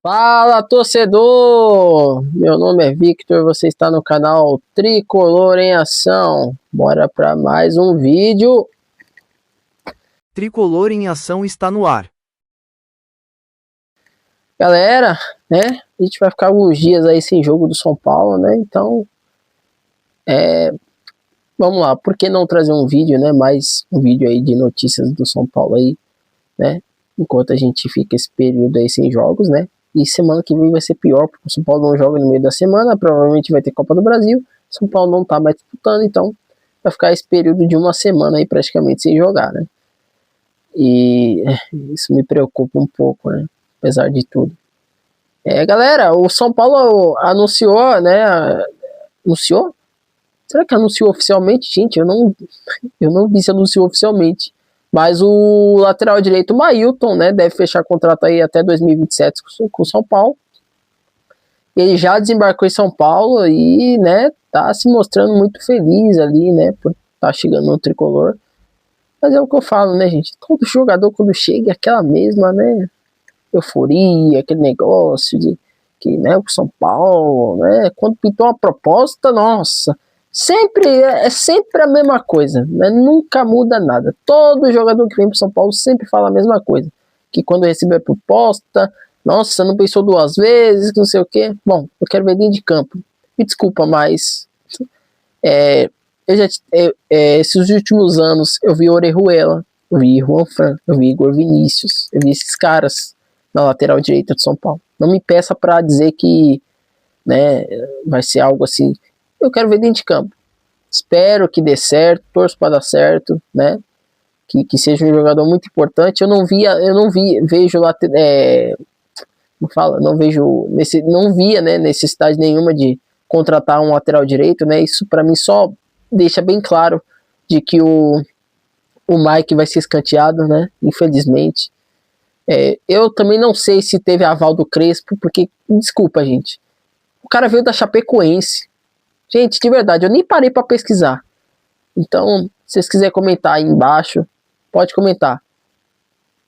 Fala, torcedor! Meu nome é Victor, você está no canal Tricolor em Ação. Bora para mais um vídeo. Tricolor em Ação está no ar. Galera, né? A gente vai ficar alguns dias aí sem jogo do São Paulo, né? Então, vamos lá. Por que não trazer um vídeo, né? Mais um vídeo aí de notícias do São Paulo aí, né? Enquanto a gente fica esse período aí sem jogos, né? E semana que vem vai ser pior, porque o São Paulo não joga no meio da semana, provavelmente vai ter Copa do Brasil. São Paulo não tá mais disputando, então vai ficar esse período de uma semana aí praticamente sem jogar, né? E isso me preocupa um pouco, né? Apesar de tudo. Galera, o São Paulo anunciou, né? Anunciou? Será que anunciou oficialmente? Gente, eu não vi se anunciou oficialmente. Mas o lateral direito, Mailton, né, deve fechar contrato aí até 2027 com o São Paulo. Ele já desembarcou em São Paulo e, né, tá se mostrando muito feliz ali, né, por estar chegando no tricolor. Mas é o que eu falo, né, gente? Todo jogador, quando chega, é aquela mesma, né, euforia, aquele negócio de que, né, o São Paulo, né, quando pintou uma proposta, nossa, é sempre a mesma coisa, né? Nunca muda nada. Todo jogador que vem para São Paulo sempre fala a mesma coisa, que quando recebe a proposta, nossa, não pensou duas vezes, que não sei o quê. Bom, eu quero ver dentro de campo. Me desculpa, mas esses últimos anos eu vi Orejuela, eu vi Juan Fran, eu vi Igor Vinícius, eu vi esses caras na lateral direita de São Paulo. Não me peça para dizer que, né, vai ser algo assim. Eu quero ver dentro de campo. Espero que dê certo, torço para dar certo, né? Que seja um jogador muito importante. Eu não vejo lá, como fala, não via, né, necessidade nenhuma de contratar um lateral direito, né? Isso para mim só deixa bem claro de que o Mike vai ser escanteado, né? Infelizmente. Eu também não sei se teve aval do Crespo, porque, desculpa, gente, o cara veio da Chapecoense. Gente, de verdade, eu nem parei para pesquisar. Então, se vocês quiserem comentar aí embaixo, pode comentar.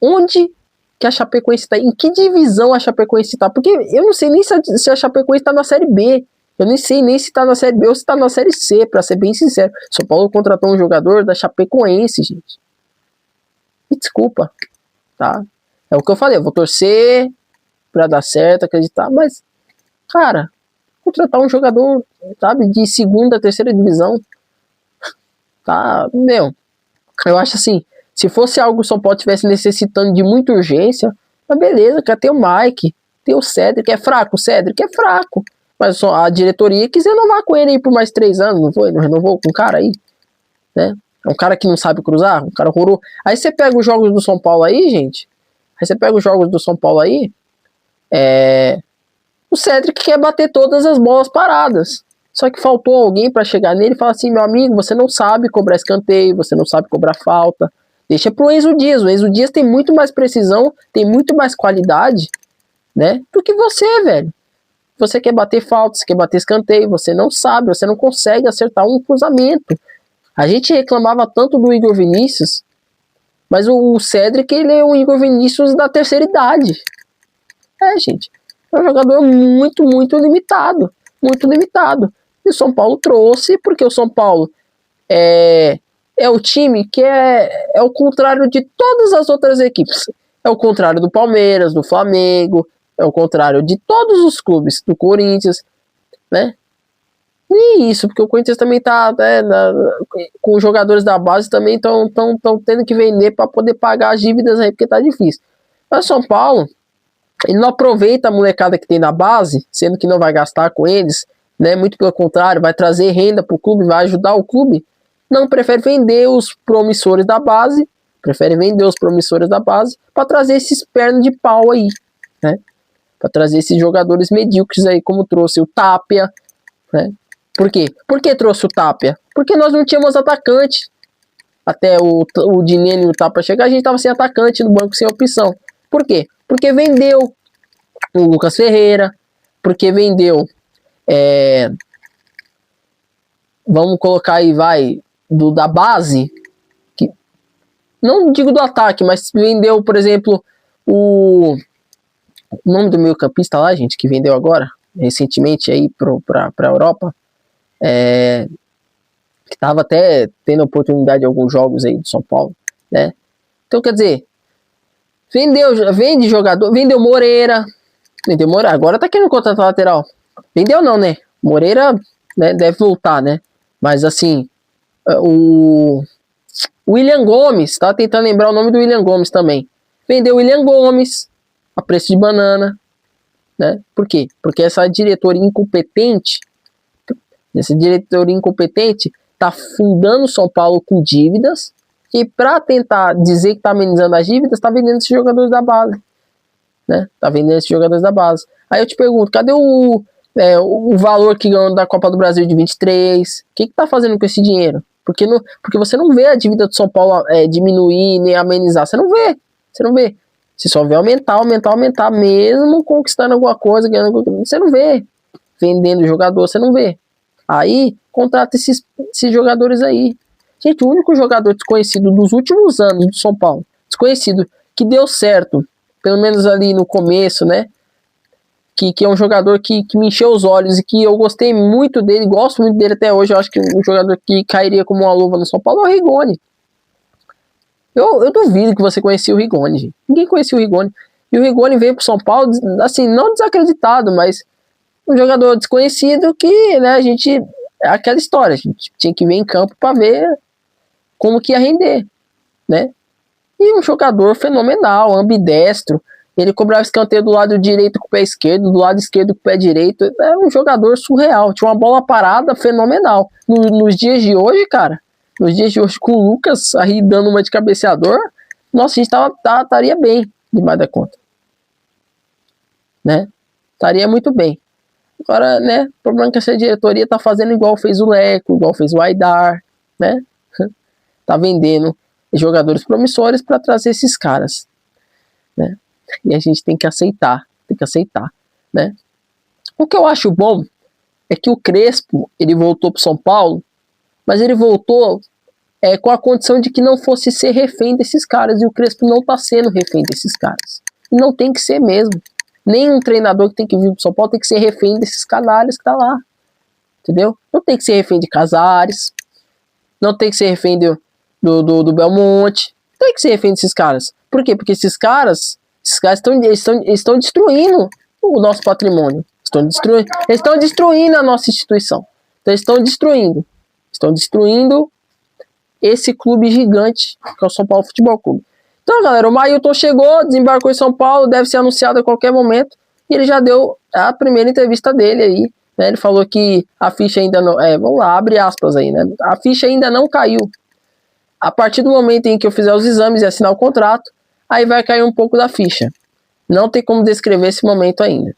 Onde que a Chapecoense está? Em que divisão a Chapecoense está? Porque eu não sei nem se a Chapecoense está na Série B. Eu nem sei nem se está na Série B ou se está na Série C, para ser bem sincero. São Paulo contratou um jogador da Chapecoense, gente. Me desculpa, tá? É o que eu falei, eu vou torcer para dar certo, acreditar, mas, cara, contratar um jogador, sabe, de segunda, terceira divisão, tá, meu, eu acho assim, se fosse algo que o São Paulo tivesse necessitando de muita urgência, mas beleza, quer ter o Mike, tem o Cedric, é fraco, o Cedric é fraco, mas só a diretoria quis renovar com ele aí por mais 3 anos, não foi? Não renovou com o cara aí, né? É um cara que não sabe cruzar, um cara horroroso. Aí você pega os jogos do São Paulo aí, gente, o Cedric quer bater todas as bolas paradas. Só que faltou alguém para chegar nele e falar assim, meu amigo, você não sabe cobrar escanteio, você não sabe cobrar falta. Deixa pro Enzo Dias. O Enzo Dias tem muito mais precisão, tem muito mais qualidade, né, do que você, velho. Você quer bater falta, você quer bater escanteio, você não sabe, você não consegue acertar um cruzamento. A gente reclamava tanto do Igor Vinícius, mas o Cedric, ele é o Igor Vinícius da terceira idade. Gente, é um jogador muito, muito limitado. Muito limitado. E o São Paulo trouxe, porque o São Paulo é o time que é o contrário de todas as outras equipes. É o contrário do Palmeiras, do Flamengo, é o contrário de todos os clubes, do Corinthians, né? E isso, porque o Corinthians também tá, né, com os jogadores da base também estão tendo que vender para poder pagar as dívidas aí, porque tá difícil. Mas São Paulo, ele não aproveita a molecada que tem na base, sendo que não vai gastar com eles, né? Muito pelo contrário, vai trazer renda para o clube, vai ajudar o clube. Não, prefere vender os promissores da base, para trazer esses pernas de pau aí, né? Para trazer esses jogadores medíocres aí, como trouxe o Tapia, né? Por quê? Por que trouxe o Tapia? Porque nós não tínhamos atacante. Até o Dineno e o Tapia chegar, a gente estava sem atacante no banco, sem opção. Por quê? Porque vendeu o Lucas Ferreira, porque vendeu, vamos colocar aí, da base, que, não digo do ataque, mas vendeu, por exemplo, o O nome do meio campista lá, gente, que vendeu agora, recentemente aí pra Europa, que tava até tendo oportunidade em alguns jogos aí do São Paulo, né? Então, quer dizer, vende jogador, vendeu Moreira, agora tá querendo contratar lateral. Vendeu não, né? Moreira, né, deve voltar, né? Mas assim, o William Gomes, tá tentando lembrar o nome do William Gomes também. Vendeu o William Gomes a preço de banana, né? Por quê? Porque essa diretoria incompetente tá fundando São Paulo com dívidas e para tentar dizer que tá amenizando as dívidas, tá vendendo esses jogadores da base, né? Tá vendendo esses jogadores da base. Aí eu te pergunto, cadê o valor que ganhou da Copa do Brasil de 23? O que tá fazendo com esse dinheiro? Porque você não vê a dívida do São Paulo diminuir nem amenizar. Você não vê. Você só vê aumentar, mesmo conquistando alguma coisa, ganhando alguma coisa. Você não vê. Vendendo jogador, você não vê. Aí, contrata esses jogadores aí. Gente, o único jogador desconhecido dos últimos anos do São Paulo, desconhecido, que deu certo, pelo menos ali no começo, né? Que é um jogador que me encheu os olhos e que eu gostei muito dele, gosto muito dele até hoje. Eu acho que um jogador que cairia como uma luva no São Paulo é o Rigoni. Eu duvido que você conhecia o Rigoni, gente. Ninguém conhecia o Rigoni. E o Rigoni veio pro São Paulo, assim, não desacreditado, mas um jogador desconhecido que, né, a gente... É aquela história, a gente tinha que ver em campo para ver como que ia render, né? E um jogador fenomenal, ambidestro. Ele cobrava escanteio do lado direito com o pé esquerdo, do lado esquerdo com o pé direito. Era um jogador surreal. Tinha uma bola parada fenomenal. Nos dias de hoje, cara, com o Lucas aí dando uma de cabeceador, nossa, a gente estaria bem demais da conta, né? Estaria muito bem. Agora, né, o problema é que essa diretoria tá fazendo igual fez o Leco, igual fez o Aidar, né? Tá vendendo jogadores promissores para trazer esses caras, né? E a gente tem que aceitar, né? O que eu acho bom é que o Crespo, ele voltou pro São Paulo, mas ele voltou com a condição de que não fosse ser refém desses caras, e o Crespo não tá sendo refém desses caras. E não tem que ser mesmo. Nenhum treinador que tem que vir pro São Paulo tem que ser refém desses canalhas que tá lá. Entendeu? Não tem que ser refém de Casares, não tem que ser refém do Belmonte, tem que ser refém desses caras. Por quê? Porque esses caras estão destruindo o nosso patrimônio. Estão destruindo a nossa instituição. Então eles estão destruindo esse clube gigante que é o São Paulo Futebol Clube. Então, galera, o Mailton chegou, desembarcou em São Paulo, deve ser anunciado a qualquer momento, e ele já deu a primeira entrevista dele aí, né? Ele falou que a ficha ainda não... vamos lá, abre aspas aí, né? A ficha ainda não caiu. A partir do momento em que eu fizer os exames e assinar o contrato, aí vai cair um pouco da ficha. Não tem como descrever esse momento ainda.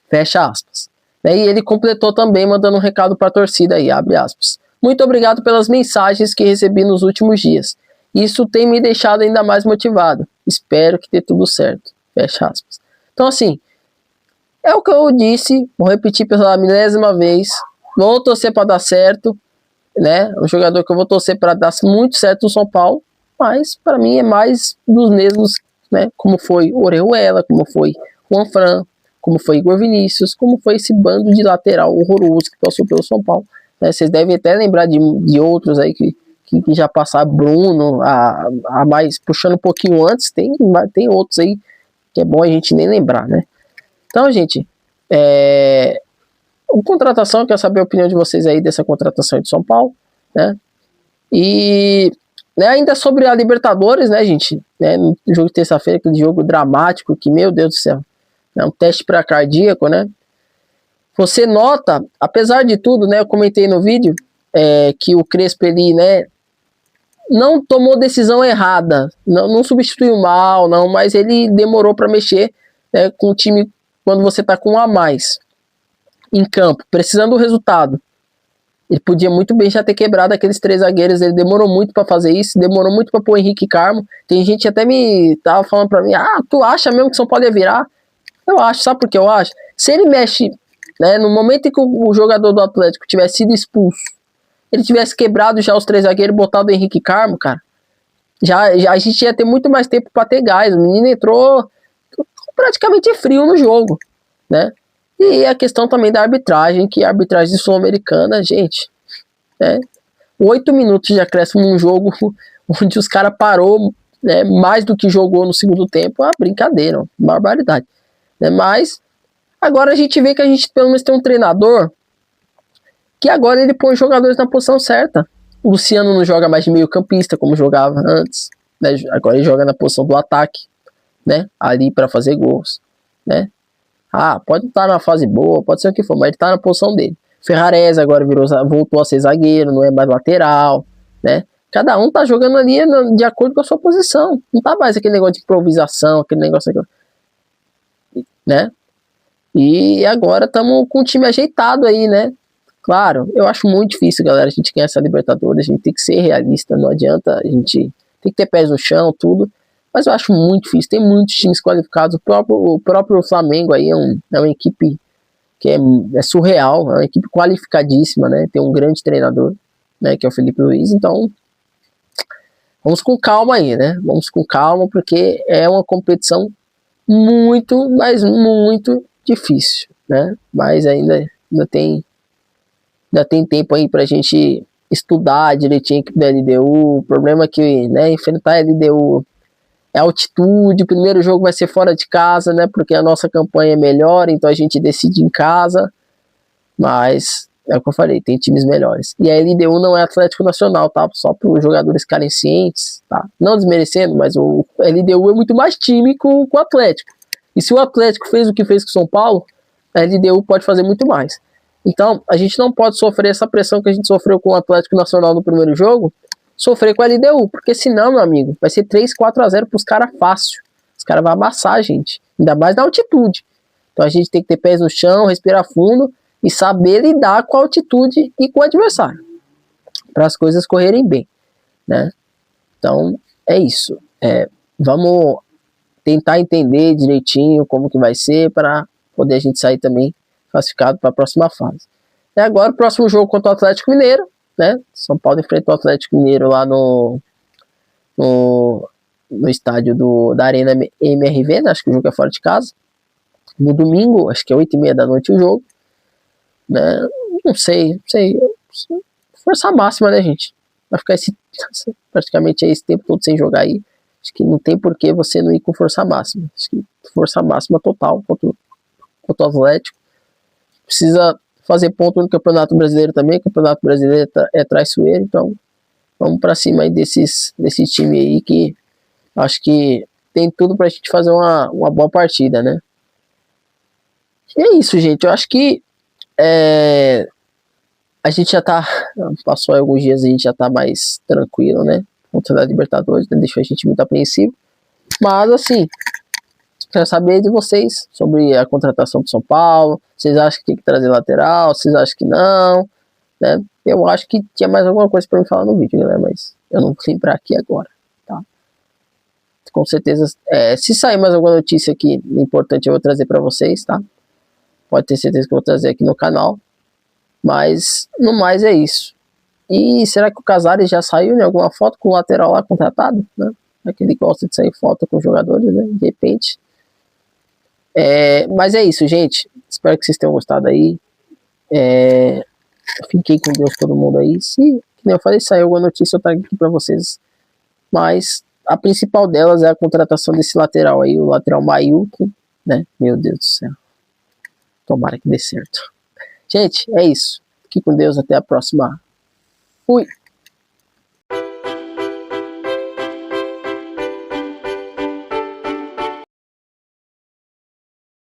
Fecha aspas. E ele completou também, mandando um recado para a torcida aí, abre aspas. Muito obrigado pelas mensagens que recebi nos últimos dias. Isso tem me deixado ainda mais motivado. Espero que dê tudo certo. Fecha aspas. Então, assim, é o que eu disse, vou repetir pela milésima vez. Vou torcer para dar certo, né? Um jogador que eu vou torcer para dar muito certo no São Paulo, mas para mim é mais dos mesmos, né? Como foi Orejuela, como foi Juan Fran, como foi Igor Vinícius, como foi esse bando de lateral horroroso que passou pelo São Paulo. Né? Vocês devem até lembrar de outros aí que já passaram, Bruno, a mais puxando um pouquinho antes, tem outros aí que é bom a gente nem lembrar, né? Então, gente, a contratação, eu quero saber a opinião de vocês aí dessa contratação de São Paulo, né? E ainda sobre a Libertadores, né, gente? Né, no jogo de terça-feira, aquele jogo dramático que, meu Deus do céu, é um teste para cardíaco, né? Você nota, apesar de tudo, né, eu comentei no vídeo que o Crespo, ele, né, não tomou decisão errada, não substituiu mal, não, mas ele demorou para mexer, né, com o time quando você tá com um a mais em campo, precisando do resultado. Ele podia muito bem já ter quebrado aqueles 3 zagueiros, ele demorou muito para fazer isso, demorou muito para pôr o Henrique Carmo. Tem gente até me tava falando para mim, tu acha mesmo que São Paulo ia virar? Eu acho, sabe por que eu acho? Se ele mexe, né, no momento em que o jogador do Atlético tivesse sido expulso, ele tivesse quebrado já os 3 zagueiros e botado o Henrique Carmo, cara, já a gente ia ter muito mais tempo para ter gás. O menino entrou praticamente frio no jogo, né? E a questão também da arbitragem, que a arbitragem sul-americana, gente, 8 minutos de acréscimo num jogo onde os caras parou, né, mais do que jogou no segundo tempo, é uma brincadeira, uma barbaridade, né? Mas agora a gente vê que a gente pelo menos tem um treinador que agora ele põe os jogadores na posição certa. O Luciano não joga mais de meio campista como jogava antes, né? Agora ele joga na posição do ataque, né? Ali para fazer gols, né? Pode estar na fase boa, pode ser o que for, mas ele tá na posição dele. Ferrarese agora voltou a ser zagueiro, não é mais lateral, né? Cada um tá jogando ali de acordo com a sua posição. Não tá mais aquele negócio de improvisação, aquele negócio aqui, né? E agora estamos com o time ajeitado aí, né? Claro, eu acho muito difícil, galera, a gente ganhar essa Libertadores, a gente tem que ser realista, não adianta, a gente tem que ter pés no chão, tudo, mas eu acho muito difícil, tem muitos times qualificados, o próprio Flamengo aí é uma equipe que é surreal, é uma equipe qualificadíssima, né, tem um grande treinador, né, que é o Felipe Luiz, então vamos com calma aí, né, vamos com calma, porque é uma competição muito, mas muito difícil, né, mas ainda tem tempo aí pra gente estudar direitinho a equipe da LDU. O problema é que, né, enfrentar a LDU é altitude, o primeiro jogo vai ser fora de casa, né, porque a nossa campanha é melhor, então a gente decide em casa, mas é o que eu falei, tem times melhores. E a LDU não é Atlético Nacional, tá? Só para os jogadores ficarem cientes, tá? Não desmerecendo, mas o LDU é muito mais time que o Atlético. E se o Atlético fez o que fez com o São Paulo, a LDU pode fazer muito mais. Então, a gente não pode sofrer essa pressão que a gente sofreu com o Atlético Nacional no primeiro jogo, sofrer com a LDU, porque senão, meu amigo, vai ser 3-4-0 pros caras fácil. Os caras vão amassar a gente, ainda mais na altitude. Então a gente tem que ter pés no chão, respirar fundo e saber lidar com a altitude e com o adversário, para as coisas correrem bem, né? Então, é isso. Vamos tentar entender direitinho como que vai ser para poder a gente sair também classificado para a próxima fase. E agora o próximo jogo contra o Atlético Mineiro, né? São Paulo enfrenta o Atlético Mineiro lá no estádio da Arena MRV, né? Acho que o jogo é fora de casa. No domingo, acho que é 8h30 da noite o jogo, né? Não sei. Força máxima, né, gente? Vai ficar praticamente esse tempo todo sem jogar aí. Acho que não tem por que você não ir com força máxima. Acho que força máxima total contra o Atlético. Precisa fazer ponto no Campeonato Brasileiro também. O Campeonato Brasileiro é traiçoeiro, então vamos para cima aí desse time aí que acho que tem tudo pra gente fazer uma boa partida, né? E é isso, gente. Eu acho que a gente já tá, passou alguns dias, a gente já tá mais tranquilo, né? Contra a Libertadores, né? Deixou a gente muito apreensivo. Mas, assim, quero saber de vocês sobre a contratação do São Paulo. Vocês acham que tem que trazer lateral? Vocês acham que não? Né? Eu acho que tinha mais alguma coisa para me falar no vídeo, né? Mas eu não vou lembrar aqui agora, tá? Com certeza, se sair mais alguma notícia aqui importante, eu vou trazer para vocês, tá? Pode ter certeza que eu vou trazer aqui no canal. Mas, no mais, é isso. E será que o Casares já saiu em alguma foto com o lateral lá contratado? Né? É que ele gosta de sair foto com os jogadores, né? De repente. Mas é isso, gente. Espero que vocês tenham gostado aí. Fiquem com Deus todo mundo aí. Se, como eu falei, sair alguma notícia, eu trago aqui pra vocês. Mas a principal delas é a contratação desse lateral aí, o lateral Mailton, né? Meu Deus do céu. Tomara que dê certo. Gente, é isso. Fique com Deus. Até a próxima. Fui.